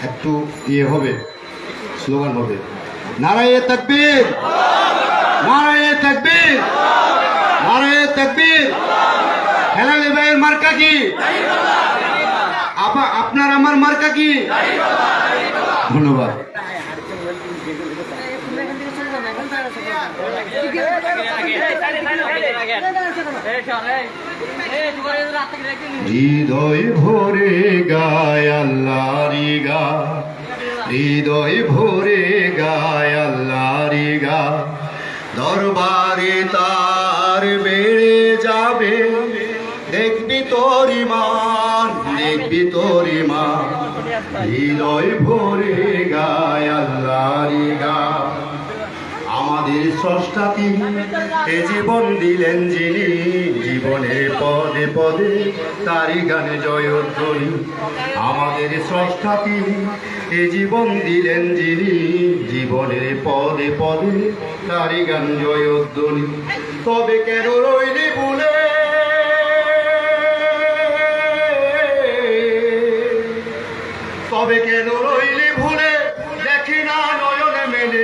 একটু ইয়ে হবে, স্লোগান হবে, নারায়ে তাকবীর, নারায়ে তাকবীর, নারায়ে তাকবীর। হেলালি ভাইয়ের মার্কা কি? আপনার আমার মার্কা কি? ধন্যবাদ। হৃদয় ভরে গায় আল্লাহরি গা, হৃদয় ভরে গায় আল্লাহরি গা, দরবারে তার বেড়ে যাবে, দেখবি তোর ইমান, দেখবি তোর ইমান। হৃদয় ভরে গায় আল্লাহরি গা। আমাদের স্রষ্টা তিনি, এ জীবন দিলেন যিনি, জীবনের পদে পদে তারি গানে জয়ধ্বনি। আমাদের স্রষ্টা তিনি, এ জীবন দিলেন যিনি, জীবনের পদে পদে তারি গান জয়ধ্বনি। তবে কেন রইলি ভুলে, তবে কেন রইলি ভুলে, দেখি না নয়নে মেলে,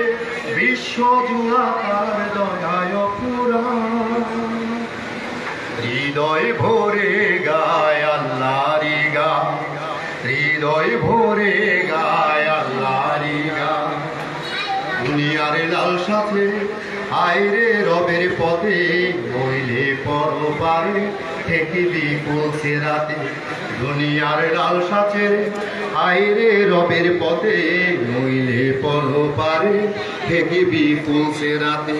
বিশ্ব জুড়া তার দয়ায় পুরাণ। হৃদয় ভরে গায় আল্লাহরি গা, হৃদয় ভরে গায় আল্লাহরি গা। দুনিয়ার লালসাতে আইরে রবের পথে, নইলে পরপারে ঠেকিবি পৌঁছে রাতে। দুনিয়ার লালসাতে আইরে রবের পথে, নইলে পরপারে ঠেকিবি পৌঁছে রাতে।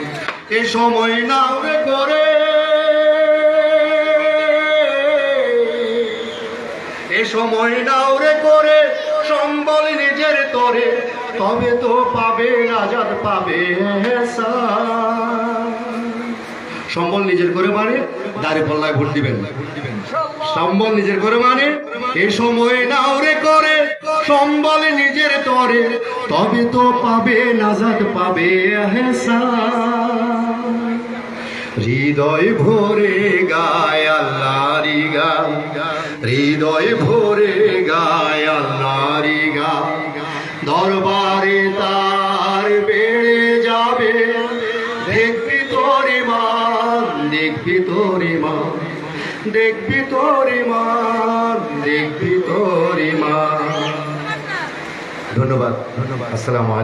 এ সময় নাও রে করে, এ সময় নাও রে করে, সম্বল নিজের তরে, তবে তো পাবে নাজাত, পাবে এহসান। সম্বল নিজের করে মানে দাঁড়িপাল্লায় ভোট দিবেন, সম্বল নিজের করে মানে এ সময় নাও রে করে, সম্বল নিজের তরে, তবে তো পাবে নাজাত, পাবে এহসান। হৃদয় ভরে গায় আল্লাহরি গা, হৃদয় ভরে গায় আল্লাহরি গা, দরবারে তার বেড়ে যাবে, দেখবি তোর ইমান, দেখবি তোর ইমান, দেখবি তোর ইমান, দেখবি তোর ইমান। ধন্যবাদ, ধন্যবাদ। আসসালামু আলাইকুম।